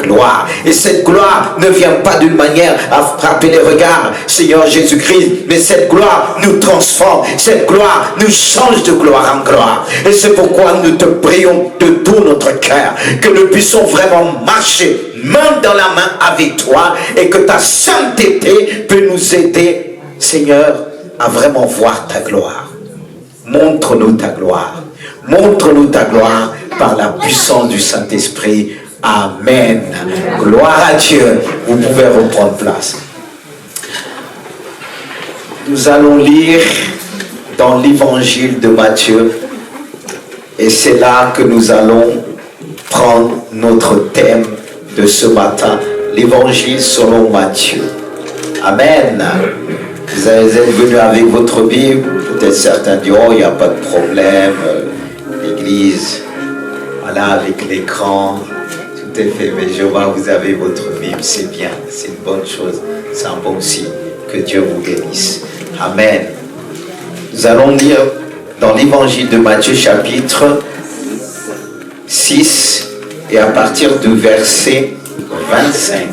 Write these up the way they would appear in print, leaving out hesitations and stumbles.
gloire. Et cette gloire ne vient pas d'une manière à frapper les regards, Seigneur Jésus-Christ, mais cette gloire nous transforme, cette gloire nous change de gloire en gloire. Et c'est pourquoi nous te prions de tout notre cœur, que nous puissions vraiment marcher main dans la main avec toi et que ta sainteté peut nous aider, Seigneur, à vraiment voir ta gloire. Montre-nous ta gloire. Montre-nous ta gloire par la puissance du Saint-Esprit. Amen. Gloire à Dieu. Vous pouvez reprendre place. Nous allons lire dans l'évangile de Matthieu. Et c'est là que nous allons prendre notre thème de ce matin. L'évangile selon Matthieu. Amen. Vous êtes venus avec votre Bible. Peut-être certains diront, il n'y a pas de problème. L'église, voilà, avec l'écran, tout est fait. Mais je vois, vous avez votre Bible. C'est bien. C'est une bonne chose. C'est un bon signe. Que Dieu vous bénisse. Amen. Nous allons lire dans l'évangile de Matthieu chapitre 6 et à partir du verset 25.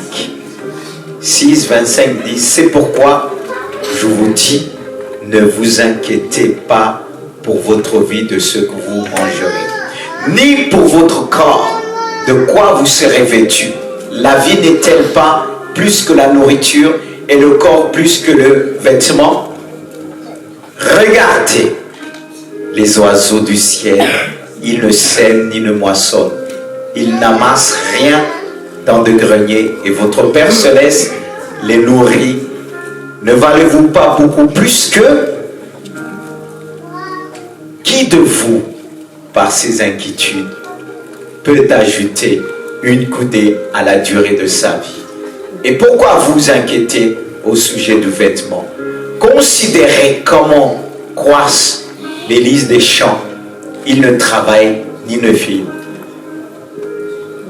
6, 25 dit, c'est pourquoi je vous dis, ne vous inquiétez pas pour votre vie de ce que vous mangerez, ni pour votre corps, de quoi vous serez vêtus. La vie n'est-elle pas plus que la nourriture et le corps plus que le vêtement? Regardez les oiseaux du ciel, ils ne sèment ni ne moissonnent, ils n'amassent rien dans de greniers, et votre Père Céleste les nourrit. Ne valez-vous pas beaucoup plus que? Qui de vous, par ses inquiétudes, peut ajouter une coudée à la durée de sa vie? Et pourquoi vous inquiétez au sujet du vêtement? Considérez comment croissent les lys des champs. Ils ne travaillent ni ne filent.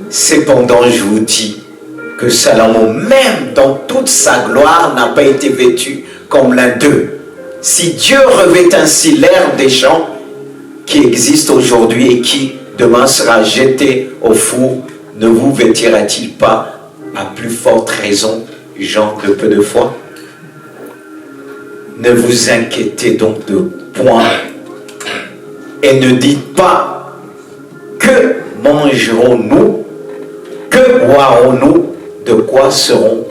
Cependant, je vous dis que Salomon, même dans toute sa gloire, n'a pas été vêtu comme l'un d'eux. Si Dieu revêt ainsi l'herbe des champs qui existe aujourd'hui et qui demain sera jeté au four, ne vous vêtira-t-il pas à plus forte raison, gens de peu de foi? Ne vous inquiétez donc de point et ne dites pas que mangerons-nous, que boirons-nous, de quoi serons-nous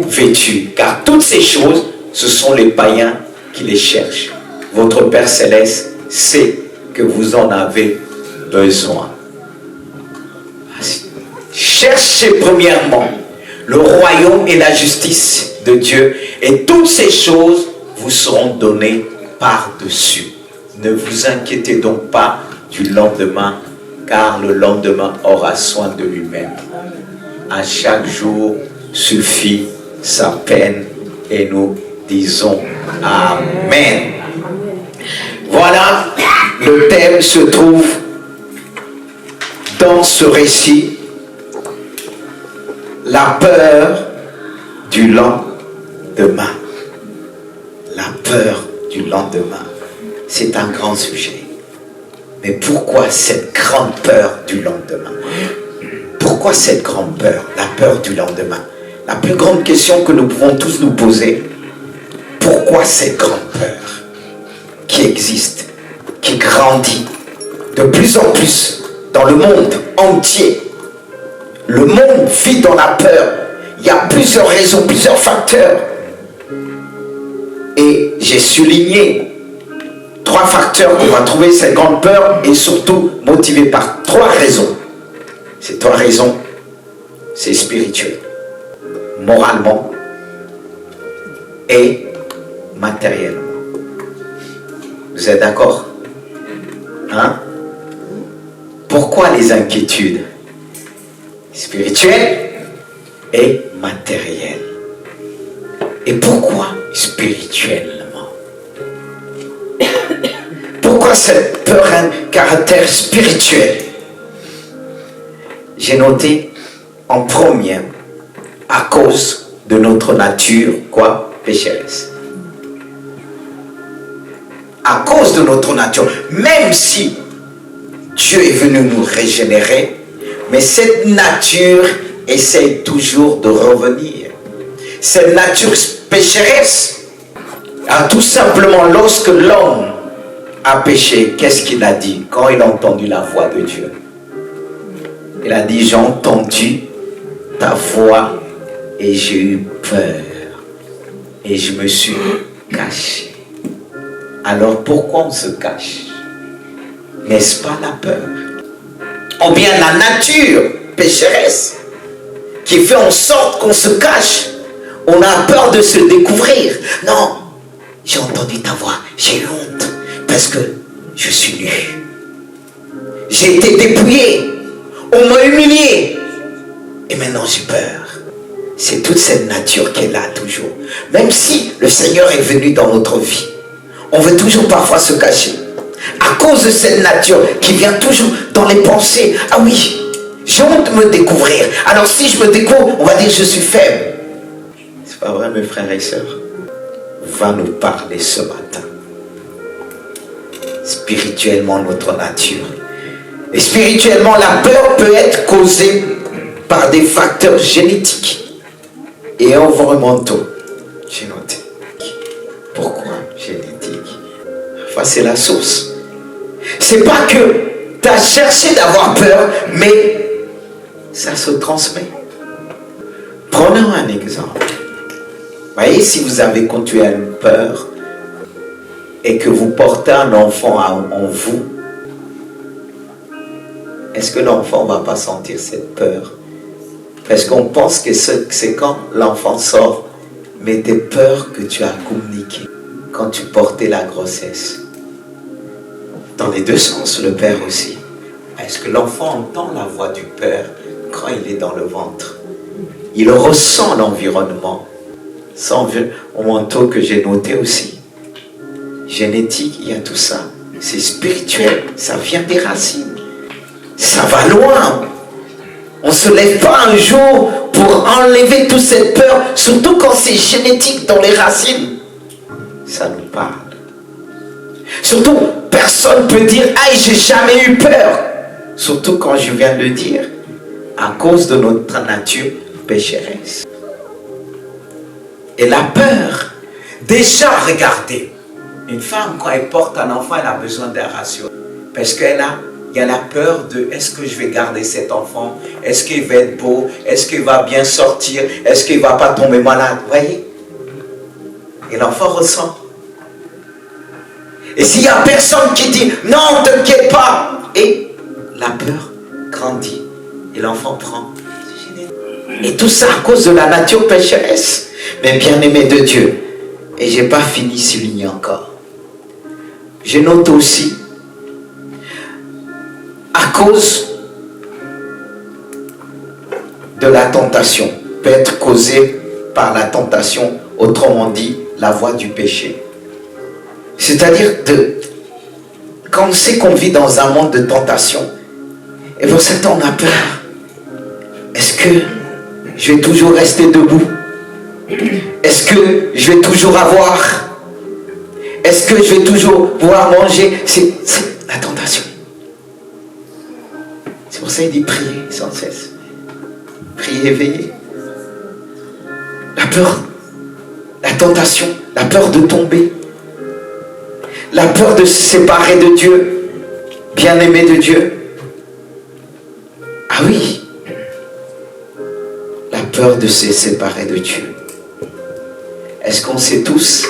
vêtus? Car toutes ces choses, ce sont les païens qui les cherchent. Votre Père Céleste sait que vous en avez besoin. Cherchez premièrement le royaume et la justice de Dieu, et toutes ces choses vous seront données par-dessus. Ne vous inquiétez donc pas du lendemain, car le lendemain aura soin de lui-même. À chaque jour suffit sa peine, et nous disons Amen. Voilà, le thème se trouve dans ce récit, la peur du lendemain. La peur du lendemain. C'est un grand sujet. Mais pourquoi cette grande peur du lendemain? Pourquoi cette grande peur, la peur du lendemain? La plus grande question que nous pouvons tous nous poser, pourquoi cette grande peur qui existe, qui grandit de plus en plus dans le monde entier? Le monde vit dans la peur. Il y a plusieurs raisons, plusieurs facteurs. Et j'ai souligné 3 facteurs qu'on va trouver cette grande peur, et surtout motivée par 3 raisons. Ces 3 raisons, c'est spirituel, moralement et matériellement. Vous êtes d'accord? Hein? Pourquoi les inquiétudes? Spirituelles et matérielles. Et pourquoi spirituellement? Pourquoi cette peur a un caractère spirituel? J'ai noté en premier, à cause de notre nature, quoi? Pécheresse. À cause de notre nature, même si Dieu est venu nous régénérer, Mais cette nature essaye toujours de revenir. Cette nature pécheresse. Alors, tout simplement, lorsque l'homme a péché, qu'est-ce qu'il a dit quand il a entendu la voix de Dieu? Il a dit, j'ai entendu ta voix et j'ai eu peur. Et je me suis caché. Alors pourquoi on se cache? N'est-ce pas la peur? Ou bien la nature pécheresse qui fait en sorte qu'on se cache. On a peur de se découvrir. Non, j'ai entendu ta voix, j'ai eu honte parce que je suis nu. J'ai été dépouillé, on m'a humilié et maintenant j'ai peur. C'est toute cette nature qui est là toujours. Même si le Seigneur est venu dans notre vie, on veut toujours parfois se cacher. À cause de cette nature qui vient toujours dans les pensées. Ah oui, j'ai honte de me découvrir. Alors si je me découvre, on va dire que je suis faible. C'est pas vrai mes frères et sœurs? Va nous parler ce matin. Spirituellement notre nature. Et spirituellement la peur peut être causée par des facteurs génétiques et environnementaux. J'ai noté. Pourquoi génétique? Enfin, c'est la source. C'est pas que tu as cherché d'avoir peur, mais ça se transmet. Prenons un exemple. Voyez, si vous avez continué à une peur et que vous portez un enfant en vous, est-ce que l'enfant ne va pas sentir cette peur? Parce qu'on pense que c'est quand l'enfant sort, mais des peurs que tu as communiquées quand tu portais la grossesse. Dans les deux sens, le père aussi. Est-ce que l'enfant entend la voix du père quand il est dans le ventre? Il ressent l'environnement. C'est environnemental que j'ai noté aussi. Génétique, il y a tout ça. C'est spirituel, ça vient des racines. Ça va loin. On ne se lève pas un jour pour enlever toute cette peur, surtout quand c'est génétique dans les racines. Ça nous parle. Surtout, personne ne peut dire « Aïe, j'ai jamais eu peur !» Surtout quand je viens de le dire, à cause de notre nature pécheresse. Et la peur, déjà regardez, une femme quand elle porte un enfant, elle a besoin d'un ratio. Parce qu'il y a la peur de est-ce que je vais garder cet enfant? Est-ce qu'il va être beau? Est-ce qu'il va bien sortir? Est-ce qu'il ne va pas tomber malade? Vous voyez? Et l'enfant ressent. Et s'il n'y a personne qui dit non, ne t'inquiète pas, et la peur grandit et l'enfant prend. Et tout ça à cause de la nature pécheresse. Mais bien aimé de Dieu, et je n'ai pas fini de souligner encore. Je note aussi, à cause de la tentation, peut être causée par la tentation, autrement dit, la voie du péché. C'est-à-dire, quand on sait qu'on vit dans un monde de tentation, et pour certains on a peur. Est-ce que je vais toujours rester debout? Est-ce que je vais toujours avoir? Est-ce que je vais toujours pouvoir manger? C'est la tentation. C'est pour ça qu'il dit prier sans cesse. Prier, veiller. La peur, la tentation, la peur de tomber. La peur de se séparer de Dieu, bien-aimé de Dieu. Ah oui, la peur de se séparer de Dieu. Est-ce qu'on sait tous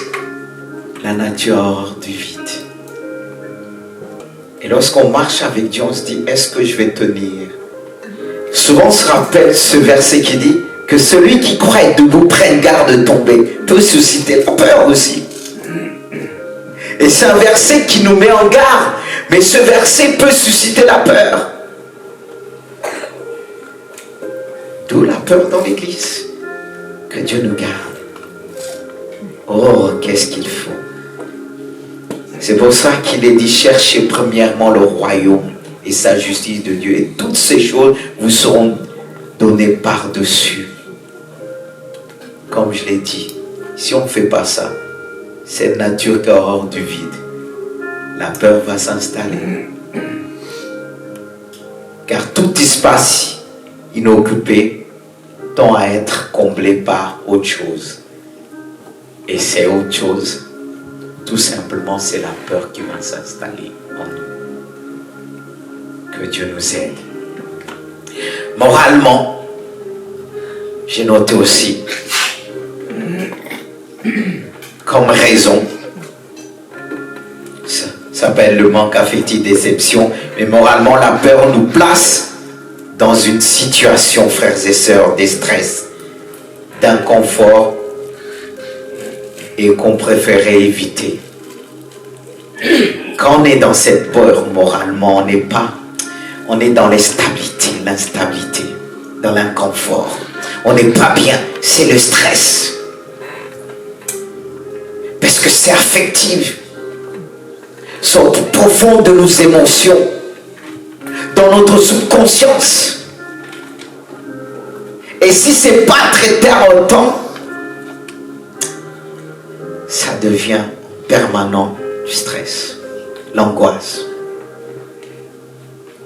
la nature hors du vide? Et lorsqu'on marche avec Dieu, on se dit, est-ce que je vais tenir? Souvent on se rappelle ce verset qui dit que celui qui croit être debout prenne garde de tomber, peut susciter la peur aussi. Et c'est un verset qui nous met en garde. Mais ce verset peut susciter la peur. D'où la peur dans l'église. Que Dieu nous garde. Oh, qu'est-ce qu'il faut. C'est pour ça qu'il est dit, cherchez premièrement le royaume et sa justice de Dieu. Et toutes ces choses vous seront données par-dessus. Comme je l'ai dit, si on ne fait pas ça, cette nature qui est hors du vide, la peur va s'installer. car tout espace inoccupé tend à être comblé par autre chose. Et c'est autre chose, tout simplement, c'est la peur qui va s'installer en nous. Que Dieu nous aide. Moralement, j'ai noté aussi comme raison, ça s'appelle le manque affectif, déception, mais moralement, la peur nous place dans une situation, frères et sœurs, de stress, d'inconfort, et qu'on préférait éviter. Quand on est dans cette peur moralement, on est dans l'instabilité, dans l'inconfort. On n'est pas bien, c'est le stress. Parce que c'est affectif. Sont profondes de nos émotions, dans notre subconscience. Et si ce n'est pas traité en temps, ça devient permanent du stress, l'angoisse.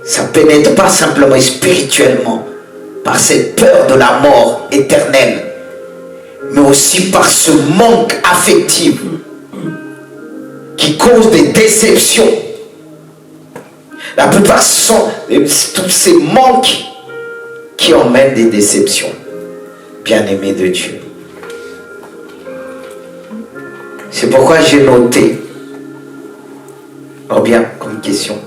Ça pénètre pas simplement spirituellement par cette peur de la mort éternelle, mais aussi par ce manque affectif qui cause des déceptions. La plupart sont tous ces manques qui emmènent des déceptions. Bien-aimés de Dieu. C'est pourquoi j'ai noté, bien comme question,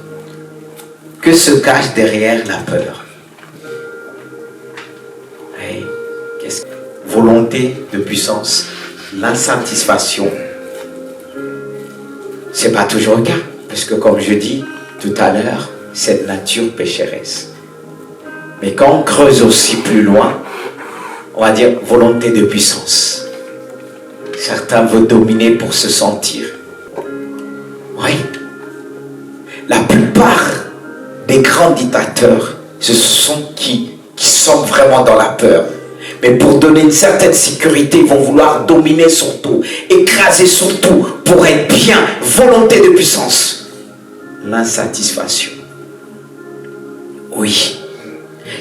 que se cache derrière la peur? Hey, volonté de puissance, l'insatisfaction. C'est pas toujours le cas, parce que comme je dis tout à l'heure, c'est nature pécheresse. Mais quand on creuse aussi plus loin, on va dire volonté de puissance. Certains veulent dominer pour se sentir. Oui. La plupart des grands dictateurs, ce sont qui sont vraiment dans la peur. Mais pour donner une certaine sécurité, ils vont vouloir dominer sur tout, écraser sur tout, pour être bien. Volonté de puissance. L'insatisfaction. Oui.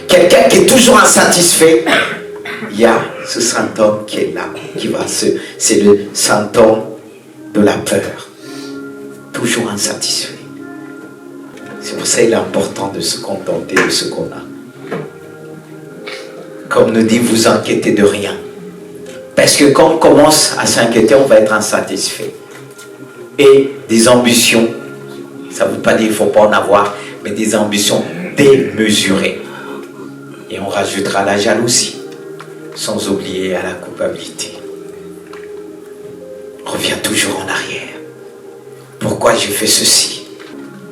Quelqu'un qui est toujours insatisfait, il y a ce symptôme qui est là, c'est le symptôme de la peur. Toujours insatisfait. C'est pour ça qu'il est important de se contenter de ce qu'on a. Comme nous dit, vous inquiétez de rien. Parce que quand on commence à s'inquiéter, on va être insatisfait. Et des ambitions, ça ne veut pas dire qu'il ne faut pas en avoir, mais des ambitions démesurées. Et on rajoutera la jalousie, sans oublier à la culpabilité. On revient toujours en arrière. Pourquoi j'ai fait ceci?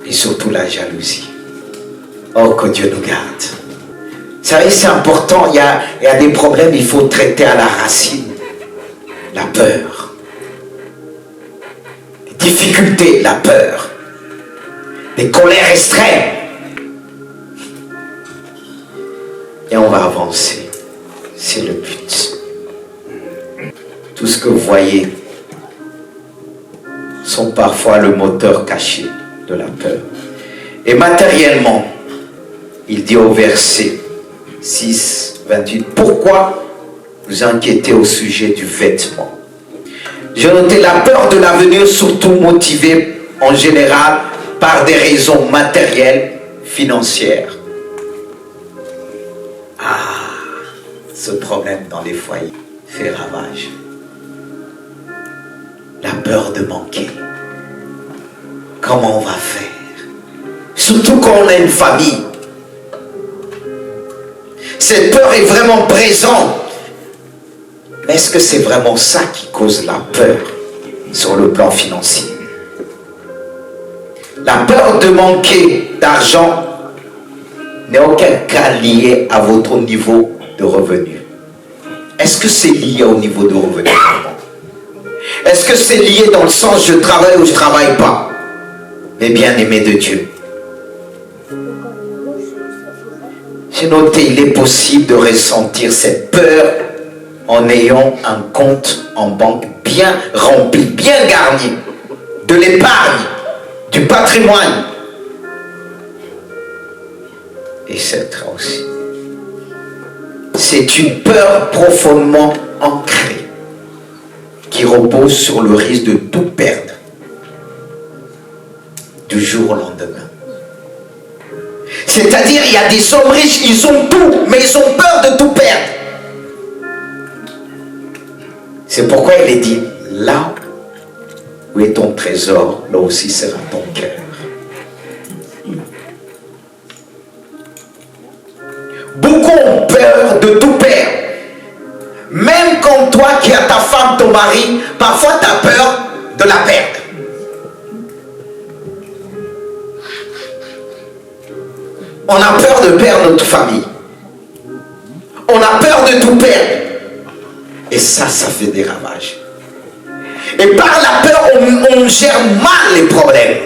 Et surtout la jalousie. Oh, que Dieu nous garde. Vous savez, c'est important, il y a des problèmes, il faut traiter à la racine. La peur. Les difficultés, la peur. Les colères extrêmes. Et on va avancer. C'est le but. Tout ce que vous voyez sont parfois le moteur caché de la peur. Et matériellement, il dit au verset 6, 28, pourquoi vous inquiétez au sujet du vêtement? J'ai noté la peur de l'avenir, surtout motivée en général par des raisons matérielles, financières. Ah, ce problème dans les foyers fait ravage. La peur de manquer. Comment on va faire? Surtout quand on a une famille. Cette peur est vraiment présente. Mais est-ce que c'est vraiment ça qui cause la peur sur le plan financier? La peur de manquer d'argent n'est aucun cas lié à votre niveau de revenu. Est-ce que c'est lié au niveau de revenu? Est-ce que c'est lié dans le sens je travaille ou je ne travaille pas? Mais bien aimé de Dieu, j'ai noté, il est possible de ressentir cette peur en ayant un compte en banque bien rempli, bien garni, de l'épargne, du patrimoine. et celle-là aussi. C'est une peur profondément ancrée qui repose sur le risque de tout perdre du jour au lendemain. C'est-à-dire, il y a des hommes riches, ils ont tout, mais ils ont peur de tout perdre. C'est pourquoi il est dit, là où est ton trésor, là aussi sera ton cœur. Beaucoup ont peur de tout perdre. Même quand toi qui as ta femme, ton mari, parfois tu as peur de la perdre. On a peur de perdre notre famille. On a peur de tout perdre. Et ça fait des ravages. Et par la peur, on gère mal les problèmes.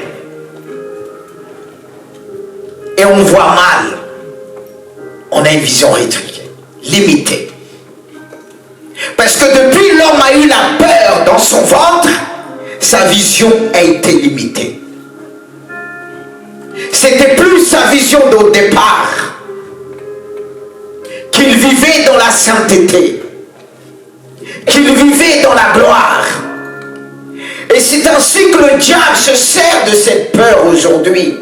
Et on voit mal. On a une vision réduite, limitée. Parce que depuis l'homme a eu la peur dans son ventre, sa vision a été limitée. C'était plus sa vision au départ, qu'il vivait dans la sainteté, qu'il vivait dans la gloire. Et c'est ainsi que le diable se sert de cette peur aujourd'hui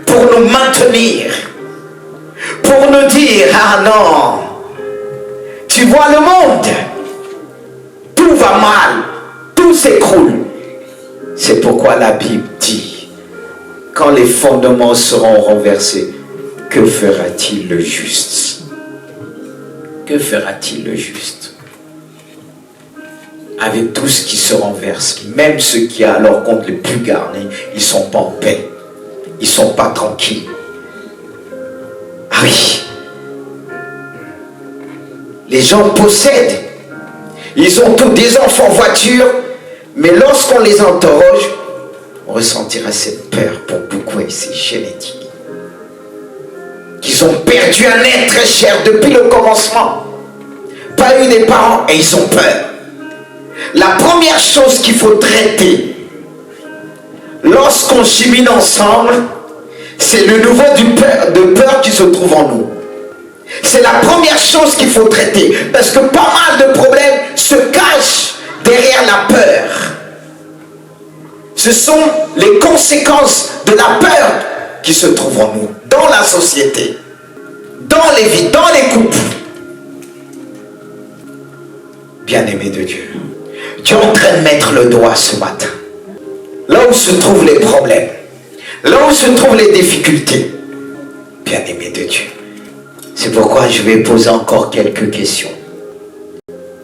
pour nous maintenir, pour nous dire, ah non, tu vois le monde, tout va mal, tout s'écroule. C'est pourquoi la Bible dit, quand les fondements seront renversés, que fera-t-il le juste? Que fera-t-il le juste? Avec tout ce qui se renverse, même ceux qui à leur compte les plus garnis, ils ne sont pas en paix. Ils ne sont pas tranquilles. Ah oui. Les gens possèdent. Ils ont tous des enfants en voiture, mais lorsqu'on les interroge, on ressentira cette peur pour beaucoup et c'est génétique. Qu'ils ont perdu un être très cher depuis le commencement. Pas eu des parents et ils ont peur. La première chose qu'il faut traiter lorsqu'on chemine ensemble, c'est le niveau de peur qui se trouve en nous. C'est la première chose qu'il faut traiter. Parce que pas mal de problèmes se cachent derrière la peur. Ce sont les conséquences de la peur qui se trouvent en nous, dans la société, dans les vies, dans les couples. Bien-aimé de Dieu, tu es en train de mettre le doigt ce matin. Là où se trouvent les problèmes, là où se trouvent les difficultés. Bien-aimé de Dieu. C'est pourquoi je vais poser encore quelques questions.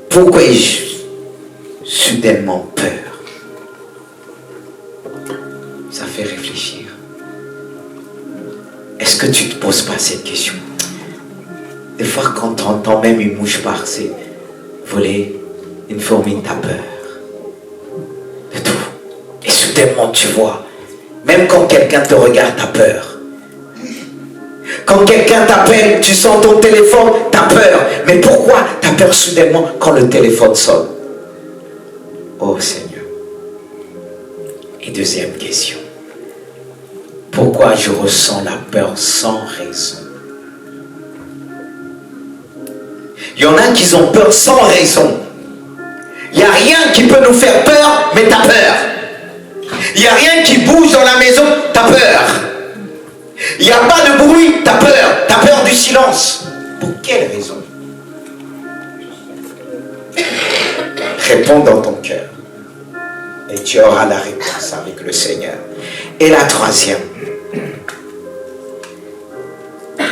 Pourquoi ai-je soudainement peur? Ça fait réfléchir. Est-ce que tu ne te poses pas cette question? Des fois, quand tu entends même une mouche passer, voler, une fourmi, t'as peur. De tout. Et soudainement, tu vois, même quand quelqu'un te regarde, t'as peur. Quand quelqu'un t'appelle, tu sens ton téléphone, t'as peur. Mais pourquoi t'as peur soudainement quand le téléphone sonne? Oh Seigneur. Et deuxième question. Pourquoi je ressens la peur sans raison? Il y en a qui ont peur sans raison. Il n'y a rien qui peut nous faire peur, mais t'as peur. Il n'y a rien qui bouge dans la maison, t'as peur. Il n'y a pas de bruit, t'as peur du silence. Pour quelle raison? Réponds dans ton cœur. Et tu auras la réponse avec le Seigneur. Et la troisième.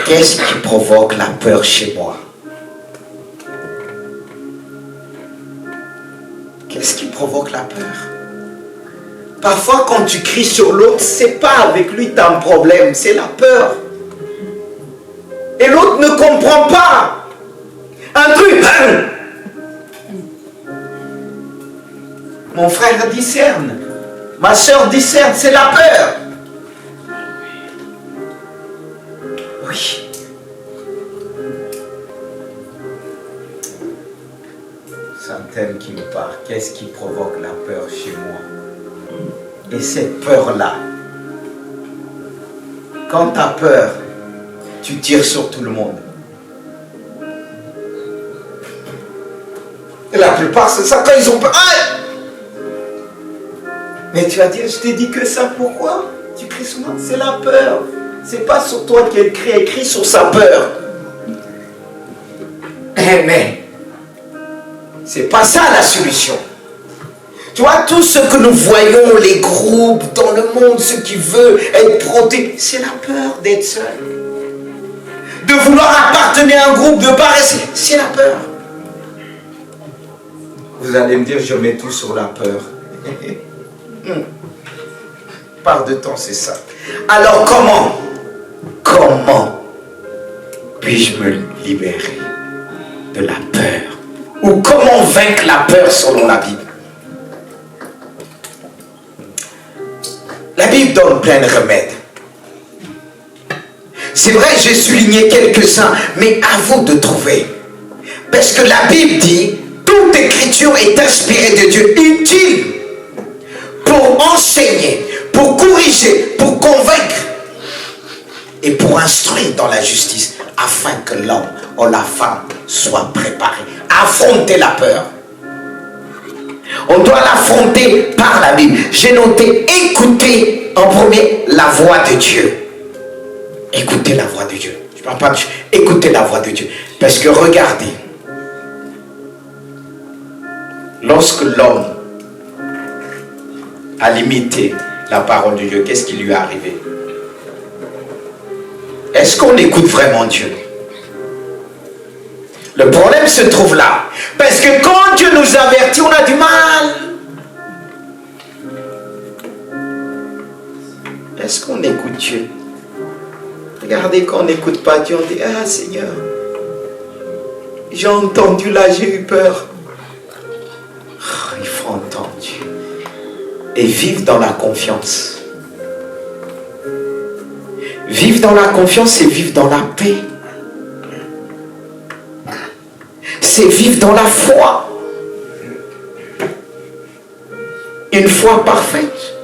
Qu'est-ce qui provoque la peur chez moi? Qu'est-ce qui provoque la peur? Parfois, quand tu cries sur l'autre, c'est pas avec lui que tu as un problème, c'est la peur. Et l'autre ne comprend pas. Un truc. Mon frère discerne. Ma soeur discerne, c'est la peur. Oui. C'est un thème qui me parle. Qu'est-ce qui provoque la peur chez moi? Et cette peur-là, quand tu as peur, tu tires sur tout le monde. Et la plupart, c'est ça quand ils ont peur. Aïe! Mais tu vas dire, je t'ai dit que ça, pourquoi? Tu cries sur moi, c'est la peur. C'est pas sur toi qu'elle crie, elle crie sur sa peur. Mais c'est pas ça la solution. Tu vois, tout ce que nous voyons, les groupes dans le monde, ceux qui veulent être protégés, c'est la peur d'être seul. De vouloir appartenir à un groupe, de ne pas rester, c'est la peur. Vous allez me dire, je mets tout sur la peur. Par de temps, c'est ça. Alors comment puis-je me libérer de la peur? Ou comment vaincre la peur selon la Bible? La Bible donne plein de remèdes. C'est vrai, j'ai souligné quelques-uns, mais à vous de trouver. Parce que la Bible dit, toute écriture est inspirée de Dieu, utile pour enseigner, pour corriger, pour convaincre et pour instruire dans la justice, afin que l'homme ou la femme soit préparé. Affronter la peur. On doit l'affronter par la Bible. J'ai noté, écouter en premier la voix de Dieu. Écoutez la voix de Dieu. Je ne parle pas de Dieu. Écoutez la voix de Dieu. Parce que regardez, lorsque l'homme a limité la parole de Dieu, qu'est-ce qui lui est arrivé? Est-ce qu'on écoute vraiment Dieu? Le problème se trouve là. Parce que quand Dieu nous avertit, on a du mal. Est-ce qu'on écoute Dieu? Regardez, quand on n'écoute pas Dieu, on dit, ah Seigneur, j'ai entendu là, j'ai eu peur. Oh, il faut entendre Dieu. Et vivre dans la confiance. Vivre dans la confiance, c'est vivre dans la paix. C'est vivre dans la foi. Une foi parfaite.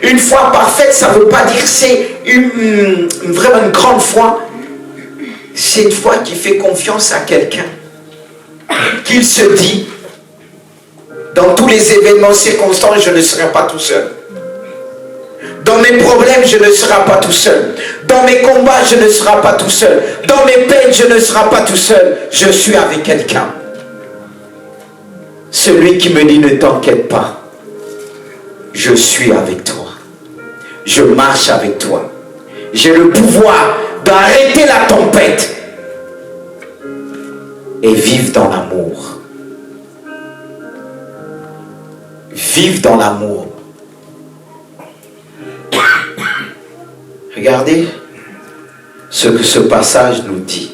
Une foi parfaite, ça ne veut pas dire que c'est vraiment une grande foi. C'est une foi qui fait confiance à quelqu'un. Qu'il se dit, dans tous les événements circonstances, je ne serai pas tout seul. Dans mes problèmes, je ne serai pas tout seul. Dans mes combats, je ne serai pas tout seul. Dans mes peines, je ne serai pas tout seul. Je suis avec quelqu'un. Celui qui me dit, ne t'inquiète pas. Je suis avec toi. Je marche avec toi. J'ai le pouvoir d'arrêter la tempête et vivre dans l'amour. Vivre dans l'amour. Regardez ce que ce passage nous dit.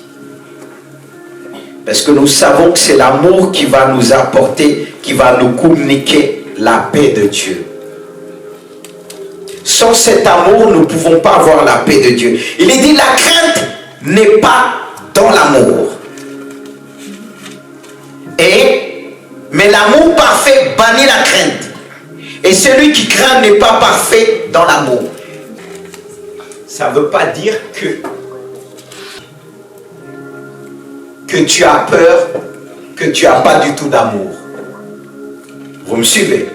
Parce que nous savons que c'est l'amour qui va nous apporter, qui va nous communiquer la paix de Dieu. Sans cet amour, nous ne pouvons pas avoir la paix de Dieu. Il est dit, la crainte n'est pas dans l'amour. Mais l'amour parfait bannit la crainte. Et celui qui craint n'est pas parfait dans l'amour. Ça ne veut pas dire que tu as peur, que tu n'as pas du tout d'amour. Vous me suivez?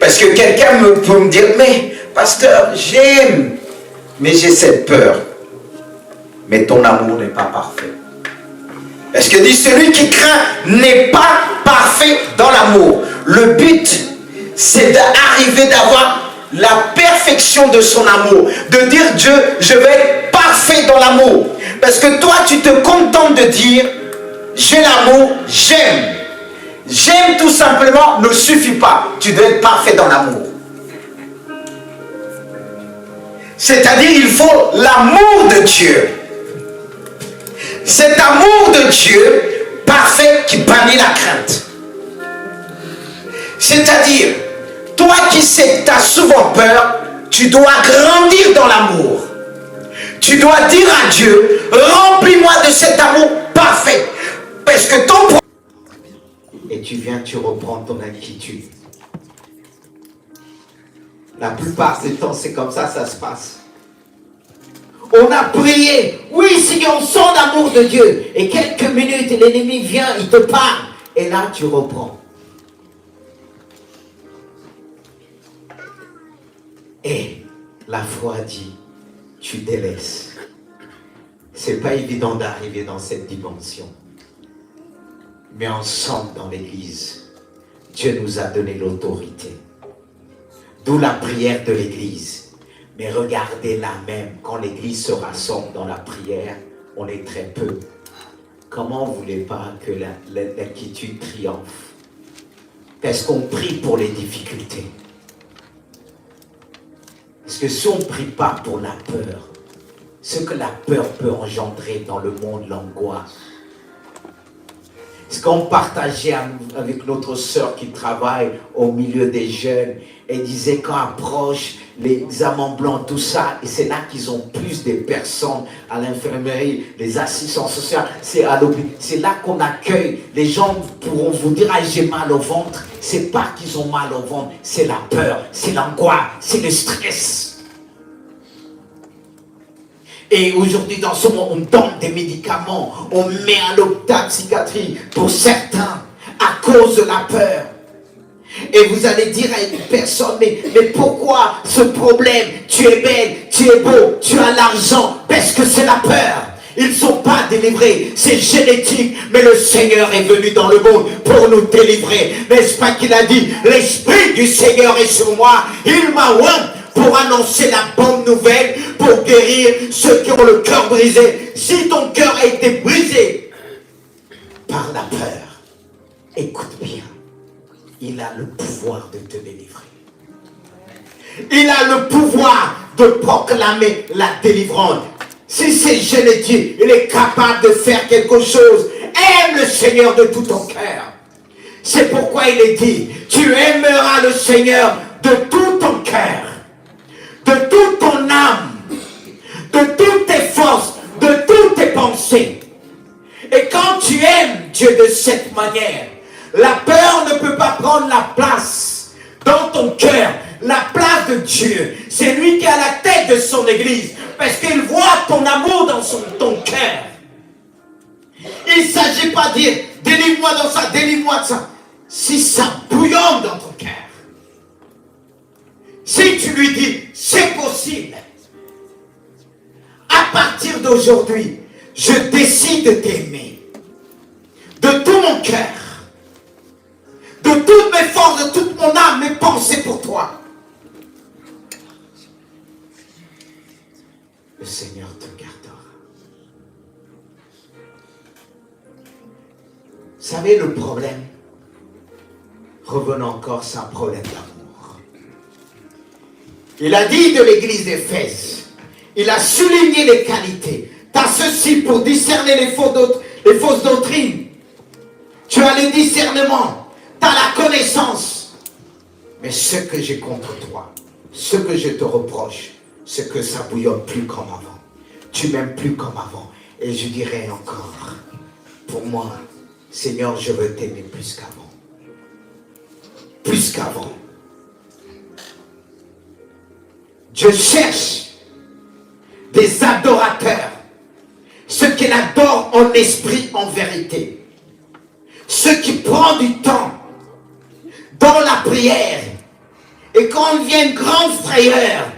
Parce que quelqu'un peut me dire, mais pasteur, j'aime, mais j'ai cette peur. Mais ton amour n'est pas parfait. Parce que dit, celui qui craint n'est pas parfait dans l'amour. Le but, c'est d'arriver d'avoir la perfection de son amour. De dire, Dieu, je vais être parfait dans l'amour. Parce que toi, tu te contentes de dire, j'ai l'amour, j'aime. J'aime tout simplement ne suffit pas. Tu dois être parfait dans l'amour. C'est-à-dire, il faut l'amour de Dieu. Cet amour de Dieu parfait qui bannit la crainte. C'est-à-dire, toi qui sais que tu as souvent peur, tu dois grandir dans l'amour. Tu dois dire à Dieu, remplis-moi de cet amour parfait. Parce que ton... Et tu viens, tu reprends ton attitude. La plupart du temps, c'est comme ça se passe. On a prié. Oui, Seigneur, on sent l'amour de Dieu. Et quelques minutes, l'ennemi vient, il te parle. Et là, tu reprends. Et la foi dit, tu délaisses. C'est pas évident d'arriver dans cette dimension. Mais ensemble dans l'église, Dieu nous a donné l'autorité. D'où la prière de l'église. Mais regardez-la même, quand l'église se rassemble dans la prière, on est très peu. Comment vous voulez pas que l'inquiétude triomphe? Est-ce qu'on prie pour les difficultés? Parce que si on ne prie pas pour la peur, ce que la peur peut engendrer dans le monde, l'angoisse. Ce qu'on partageait avec notre sœur qui travaille au milieu des jeunes, elle disait quand approche les examens blancs, tout ça, et c'est là qu'ils ont plus de personnes à l'infirmerie, les assistants sociaux, c'est à l'hôpital, c'est là qu'on accueille. Les gens pourront vous dire ah, j'ai mal au ventre. C'est pas qu'ils ont mal au ventre, c'est la peur, c'est l'angoisse, c'est le stress. Et aujourd'hui, dans ce monde, on donne des médicaments, on met à l'hôpital psychiatrie pour certains, à cause de la peur. Et vous allez dire à une personne, mais pourquoi ce problème? Tu es belle, tu es beau, tu as l'argent, parce que c'est la peur. Ils ne sont pas délivrés, c'est génétique, mais le Seigneur est venu dans le monde pour nous délivrer. N'est-ce pas qu'il a dit, l'Esprit du Seigneur est sur moi, il m'a oint pour annoncer la bonne nouvelle, pour guérir ceux qui ont le cœur brisé. Si ton cœur a été brisé par la peur, écoute bien, il a le pouvoir de te délivrer. Il a le pouvoir de proclamer la délivrance. Si c'est génétique, il est capable de faire quelque chose. Aime le Seigneur de tout ton cœur. C'est pourquoi il est dit, tu aimeras le Seigneur de tout ton cœur, de toute ton âme, de toutes tes forces, de toutes tes pensées. Et quand tu aimes Dieu de cette manière, la peur ne peut pas prendre la place dans ton cœur. La place de Dieu, c'est lui qui est à la tête de son église, parce qu'il voit ton amour dans ton cœur. Il ne s'agit pas de dire, délivre-moi dans ça, délivre-moi de ça. Si ça bouillonne dans ton cœur, si tu lui dis, c'est possible, à partir d'aujourd'hui, je décide de t'aimer, de tout mon cœur, de toutes mes forces, de toute mon âme, mes pensées pour toi. Le Seigneur te gardera. Vous savez le problème? Revenons encore, c'est un problème d'amour. Il a dit de l'église d'Éphèse, il a souligné les qualités. Tu as ceci pour discerner les fausses doctrines. Tu as le discernement, tu as la connaissance. Mais ce que j'ai contre toi, ce que je te reproche, c'est que ça bouillonne plus comme avant. Tu m'aimes plus comme avant. Et je dirais encore, pour moi, Seigneur, je veux t'aimer plus qu'avant. Plus qu'avant. Dieu cherche des adorateurs. Ceux qui l'adorent en esprit, en vérité. Ceux qui prennent du temps dans la prière. Et quand il vient une grande frayeur,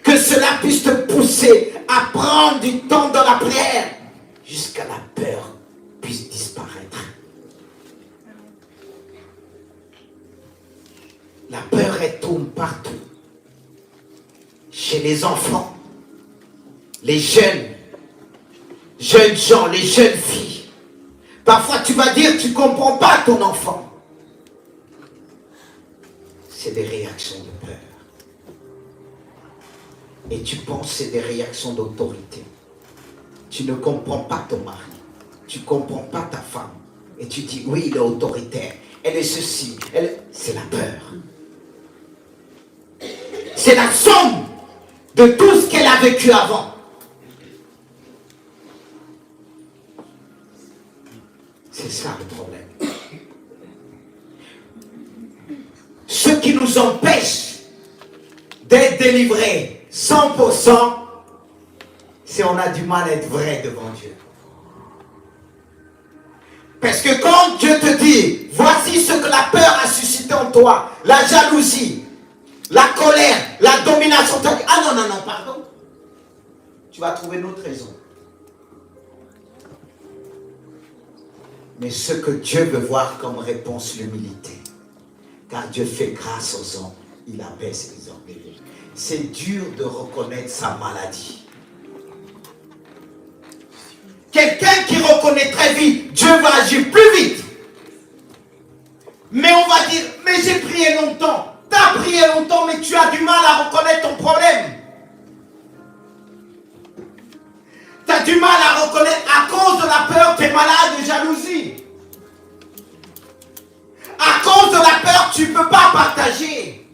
que cela puisse te pousser à prendre du temps dans la prière jusqu'à la peur puisse disparaître. La peur, elle tourne partout. Chez les enfants, les jeunes gens, les jeunes filles. Parfois tu vas dire, tu ne comprends pas ton enfant. C'est des réactions de peur. Et tu penses que c'est des réactions d'autorité. Tu ne comprends pas ton mari. Tu ne comprends pas ta femme. Et tu dis, oui, il est autoritaire. Elle est ceci. C'est la peur. C'est la somme de tout ce qu'elle a vécu avant. C'est ça le problème. Ce qui nous empêche d'être délivré 100%, c'est on a du mal à être vrai devant Dieu. Parce que quand Dieu te dit, voici ce que la peur a suscité en toi, la jalousie, la colère, la domination, ah non, non, non, pardon. Tu vas trouver une autre raison. Mais ce que Dieu veut voir comme réponse, l'humilité. Car Dieu fait grâce aux hommes, il abaisse les orgueilleux. C'est dur de reconnaître sa maladie. Quelqu'un qui reconnaît très vite, Dieu va agir plus vite. Mais on va dire, mais j'ai prié longtemps. Tu as prié longtemps, mais tu as du mal à reconnaître ton problème. Tu as du mal à reconnaître, à cause de la peur, tu es malade de jalousie. À cause de la peur, tu ne peux pas partager.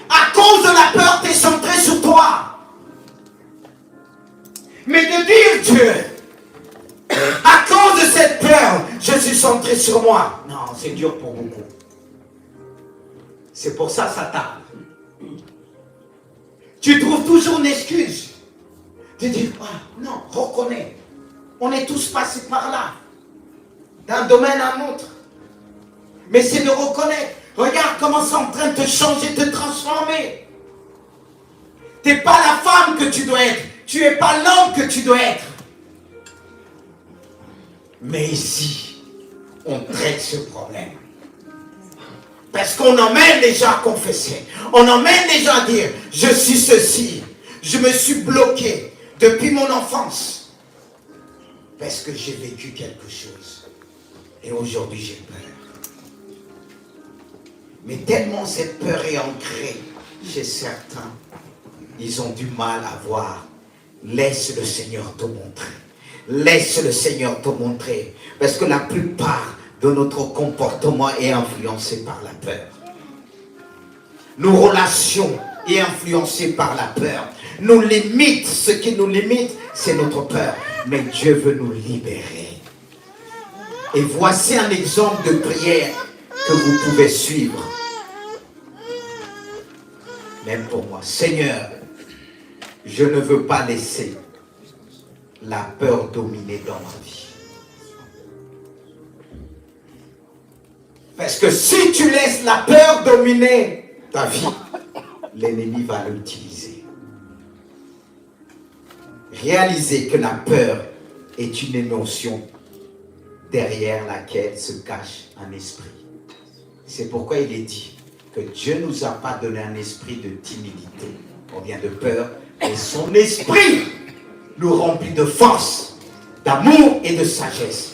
À cause de la peur, tu es centré sur toi. Mais de dire Dieu, à cause de cette peur, je suis centré sur moi. Non, c'est dur pour beaucoup. C'est pour ça ça tape. Tu trouves toujours une excuse. Tu dis, ah, non, reconnais. On est tous passés par là. D'un domaine à un autre. Mais c'est de reconnaître. Regarde comment c'est en train de te changer, de te transformer. Tu n'es pas la femme que tu dois être. Tu n'es pas l'homme que tu dois être. Mais ici, on traite ce problème. Parce qu'on emmène les gens à confesser. On emmène les gens à dire, je suis ceci. Je me suis bloqué depuis mon enfance. Parce que j'ai vécu quelque chose. Et aujourd'hui, j'ai peur. Mais tellement cette peur est ancrée chez certains, ils ont du mal à voir. Laisse le Seigneur te montrer. Laisse le Seigneur te montrer. Parce que la plupart de notre comportement est influencé par la peur. Nos relations est influencées par la peur. Nos limites, ce qui nous limite, c'est notre peur. Mais Dieu veut nous libérer. Et voici un exemple de prière que vous pouvez suivre. Même pour moi. Seigneur, je ne veux pas laisser la peur dominer dans ma vie. Parce que si tu laisses la peur dominer ta vie, l'ennemi va l'utiliser. Réalisez que la peur est une émotion derrière laquelle se cache un esprit. C'est pourquoi il est dit que Dieu ne nous a pas donné un esprit de timidité, on vient de peur, mais son esprit nous remplit de force, d'amour et de sagesse.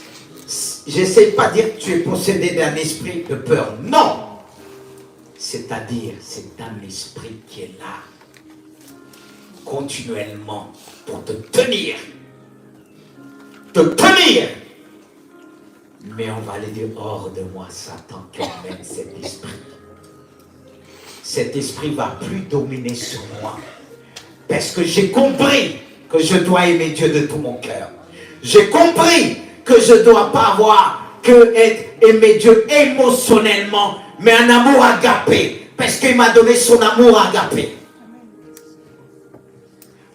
J'essaie pas de dire que tu es possédé d'un esprit de peur, non. C'est-à-dire, c'est un esprit qui est là, continuellement, pour te tenir. Te tenir. Mais on va aller dire, hors de moi, Satan, qui emmène cet esprit. Cet esprit ne va plus dominer sur moi. Parce que j'ai compris que je dois aimer Dieu de tout mon cœur. J'ai compris que je ne dois pas avoir que aimer Dieu émotionnellement, mais un amour agapé. Parce qu'il m'a donné son amour agapé.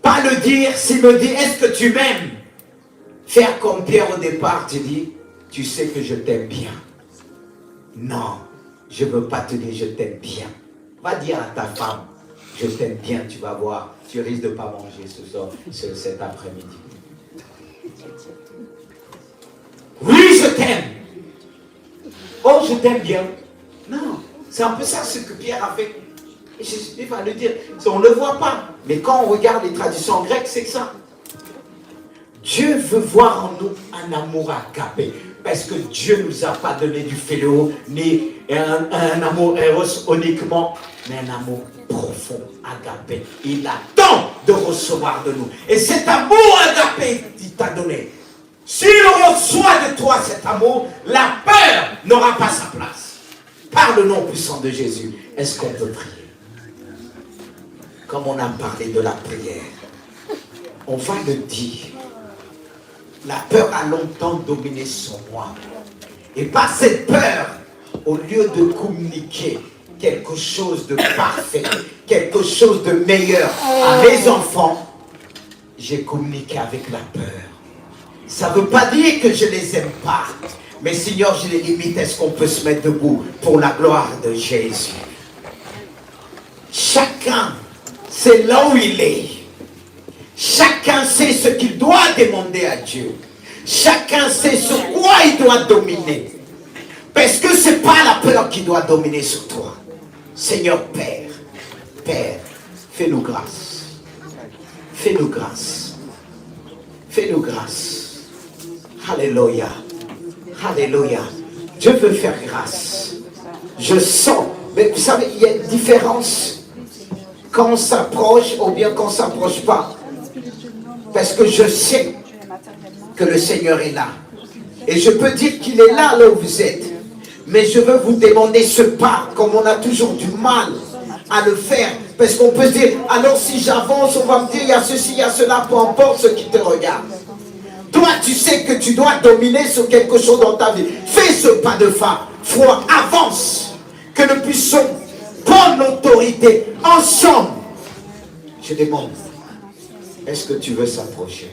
Pas le dire, s'il me dit, est-ce que tu m'aimes? Faire comme Pierre au départ, tu dis, tu sais que je t'aime bien. Non, je ne veux pas te dire je t'aime bien. Va dire à ta femme, je t'aime bien, tu vas voir, tu risques de ne pas manger ce soir, cet après-midi. Oui, je t'aime. Oh, je t'aime bien. Non, c'est un peu ça ce que Pierre a fait. Et Jésus va le dire, on ne le voit pas. Mais quand on regarde les traditions grecques, c'est ça. Dieu veut voir en nous un amour agapé. Parce que Dieu ne nous a pas donné du phileo, ni un amour eros uniquement, mais un amour profond, agapé. Il attend de recevoir de nous. Et cet amour agapé qu'il t'a donné, s'il reçoit de toi cet amour, la peur n'aura pas sa place. Par le nom puissant de Jésus, est-ce qu'on peut prier? Comme on a parlé de la prière, on va le dire. La peur a longtemps dominé sur moi. Et par cette peur, au lieu de communiquer quelque chose de parfait, quelque chose de meilleur à mes enfants, j'ai communiqué avec la peur. Ça ne veut pas dire que je ne les aime pas. Mais Seigneur, je les limite. Est-ce qu'on peut se mettre debout pour la gloire de Jésus? Chacun, c'est là où il est. Chacun sait ce qu'il doit demander à Dieu. Chacun sait sur quoi il doit dominer. Parce que ce n'est pas la peur qui doit dominer sur toi. Seigneur Père, Père, fais-nous grâce. Fais-nous grâce. Fais-nous grâce. Alléluia. Alléluia. Dieu veut faire grâce. Je sens. Mais vous savez, il y a une différence quand on s'approche ou bien quand on ne s'approche pas. Parce que je sais que le Seigneur est là. Et je peux dire qu'il est là où vous êtes. Mais je veux vous demander ce pas, comme on a toujours du mal à le faire. Parce qu'on peut se dire, alors si j'avance, on va me dire, il y a ceci, il y a cela, peu importe ce qui te regarde. Toi, tu sais que tu dois dominer sur quelque chose dans ta vie. Fais ce pas de foi, avance. Que nous puissions prendre l'autorité ensemble. Je demande, est-ce que tu veux s'approcher?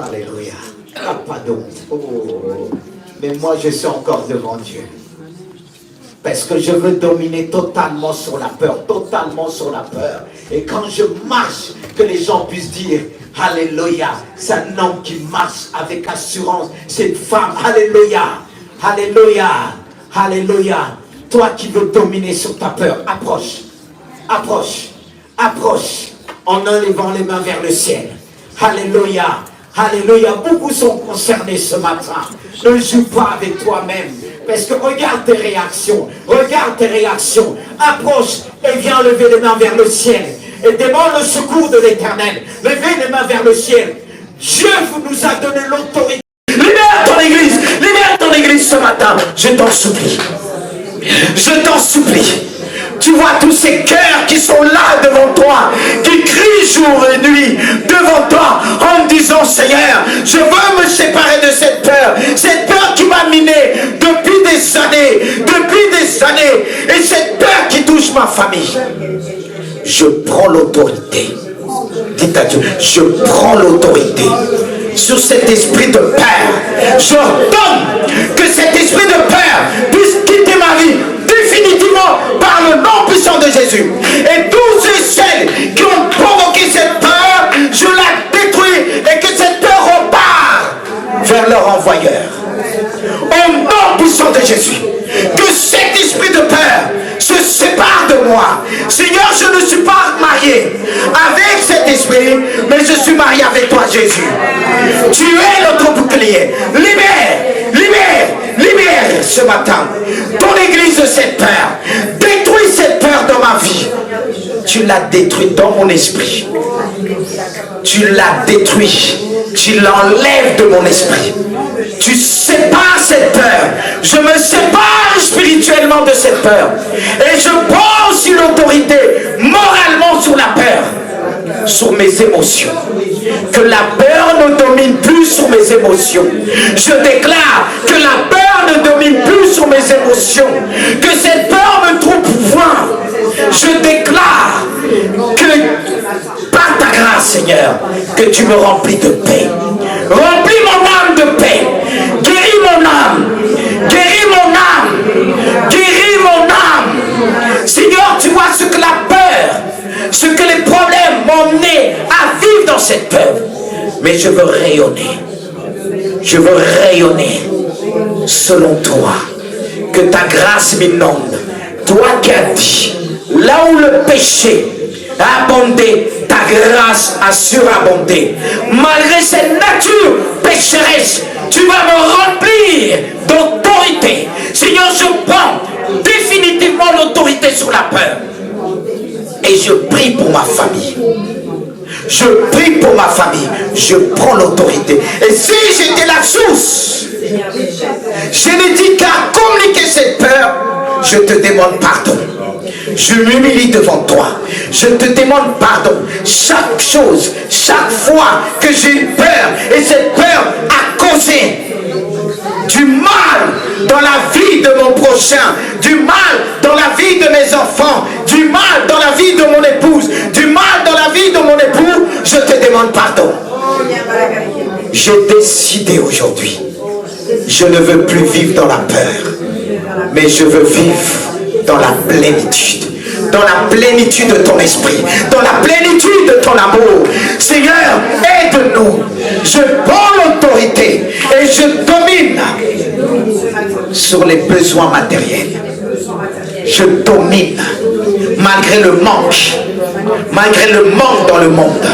Alléluia. Ah, pardon. Oh. Mais moi, je suis encore devant Dieu. Parce que je veux dominer totalement sur la peur. Totalement sur la peur. Et quand je marche, que les gens puissent dire, Alléluia, c'est un homme qui marche avec assurance. C'est une femme. Alléluia. Alléluia. Alléluia. Toi qui veux dominer sur ta peur, approche. Approche. Approche. En enlevant les mains vers le ciel. Alléluia. Alléluia. Beaucoup sont concernés ce matin. Ne joue pas avec toi-même. Parce que regarde tes réactions. Regarde tes réactions. Approche et viens lever les mains vers le ciel. Et demande le secours de l'Éternel. Levez les mains vers le ciel. Dieu nous a donné l'autorité. Libère ton église. Libère ton église ce matin. Je t'en supplie. Je t'en supplie. Tu vois tous ces cœurs qui sont là devant toi, qui crient jour et nuit devant toi en disant, Seigneur, je veux me séparer de cette peur qui m'a miné depuis des années, et cette peur qui touche ma famille. Je prends l'autorité. Dites à Dieu, je prends l'autorité sur cet esprit de peur. J'ordonne que cet esprit de peur puisse quitter ma vie définitivement par le nom puissant de Jésus. Et tous ceux et celles qui ont provoqué cette peur, je la détruis et que cette peur repart vers leur envoyeur. Au nom puissant de Jésus, que cet esprit de peur se sépare de moi. Seigneur, je ne suis pas marié avec cet esprit, mais je suis marié avec toi, Jésus. Tu es notre bouclier. Libère, libère, libère ce matin ton église de cette peur. Détruis cette peur dans ma vie. Tu l'as détruite dans mon esprit. Tu l'as détruit. Tu l'enlèves de mon esprit. Tu sépares cette peur. Je me sépare spirituellement de cette peur. Et je prends aussi l'autorité moralement sur la peur, sur mes émotions. Que la peur ne domine plus sur mes émotions. Je déclare que la peur ne domine plus sur mes émotions. Que cette peur me trouve point. Je déclare que par ta grâce, Seigneur, que tu me remplis de paix. Remplis mon âme de paix. Guéris mon âme. Guéris mon âme. Guéris mon âme. Seigneur, tu vois ce que la peur, ce que les problèmes m'ont mené à vivre dans cette peur. Mais je veux rayonner. Je veux rayonner selon toi. Que ta grâce m'inonde. Toi qui as dit, là où le péché a abondé, ta grâce a surabondé. Malgré cette nature pécheresse, tu vas me remplir d'autorité. Seigneur, je prends définitivement l'autorité sur la peur. Et je prie pour ma famille. Je prie pour ma famille. Je prends l'autorité. Et si j'étais la source, je n'ai dit qu'à communiquer cette peur, je te demande pardon. Je m'humilie devant toi. Je te demande pardon. Chaque chose, chaque fois que j'ai eu peur, et cette peur a causé du mal dans la vie de mon prochain, du mal dans la vie de mes enfants, du mal dans la vie de mon épouse, du mal dans la vie de mon époux, je te demande pardon. J'ai décidé aujourd'hui, je ne veux plus vivre dans la peur, mais je veux vivre dans la plénitude. Dans la plénitude de ton esprit, dans la plénitude de ton amour. Seigneur, aide-nous. Je prends l'autorité et je domine sur les besoins matériels. Je domine malgré le manque dans le monde.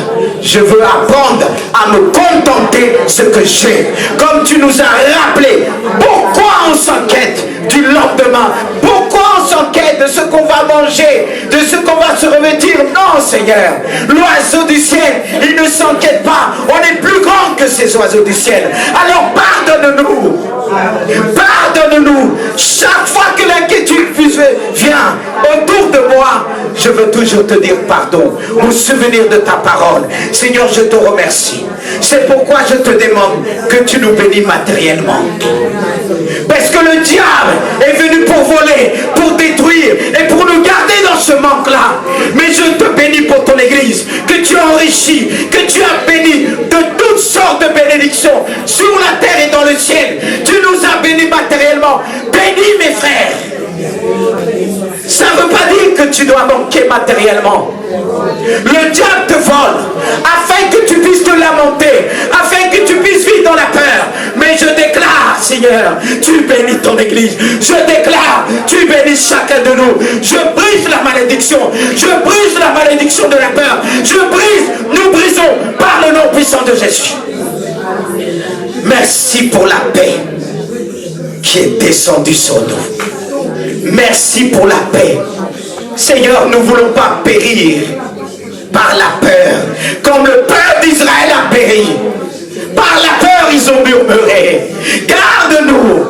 Je veux apprendre à me contenter de ce que j'ai. Comme tu nous as rappelé, pourquoi on s'inquiète du lendemain? Pourquoi on s'inquiète de ce qu'on va manger, de ce qu'on va se revêtir? Non, Seigneur. L'oiseau du ciel, il ne s'inquiète pas. On est plus grand que ces oiseaux du ciel. Alors pardonne-nous. Pardonne-nous. Chaque fois que l'inquiétude vient autour de moi, je veux toujours te dire pardon, me souvenir de ta parole. Seigneur, je te remercie. C'est pourquoi je te demande que tu nous bénis matériellement. Parce que le diable est venu pour voler, pour détruire et pour nous garder dans ce manque-là. Mais je te bénis pour ton église, que tu as enrichi, que tu as béni de toutes sortes de bénédictions sur la terre et dans le ciel. Tu nous as bénis matériellement. Bénis mes frères. Ça ne veut pas dire que tu dois manquer matériellement. Le diable te vole afin que tu puisses te lamenter, afin que tu puisses vivre dans la peur. Mais je déclare, Seigneur, tu bénis ton église. Je déclare, tu bénis chacun de nous. Je brise la malédiction. Je brise la malédiction de la peur. Nous brisons par le nom puissant de Jésus. Merci pour la paix qui est descendue sur nous. Merci pour la paix. Seigneur, nous ne voulons pas périr par la peur, comme le peuple d'Israël a péri. Par la peur, ils ont murmuré. Garde-nous.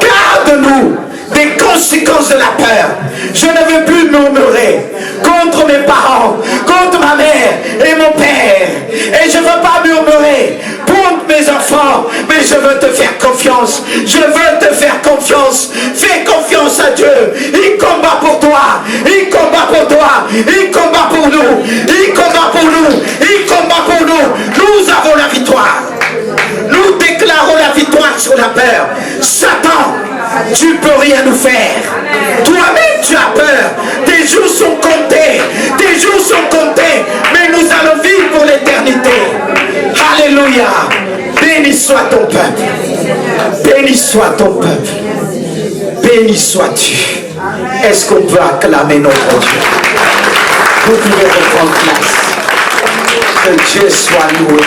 Garde-nous des conséquences de la peur. Je ne veux plus murmurer contre mes parents, contre ma mère et mon père. Et je ne veux pas murmurer pour mes enfants, mais je veux te faire confiance. Je veux te faire confiance. Fais confiance à Dieu. Il combat pour toi. Il combat pour toi. Il combat pour nous. Il combat pour nous. Il combat pour nous. Nous avons la victoire. Nous déclarons la victoire sur la peur. Satan, tu ne peux rien nous faire. Toi-même, tu as peur. Tes jours sont comptés. Tes jours sont comptés. Mais nous allons vivre pour l'éternité. Alléluia. Béni soit ton peuple. Béni soit ton peuple. Béni sois-tu. Est-ce qu'on peut acclamer notre Dieu? Vous pouvez reprendre place. Que Dieu soit loué.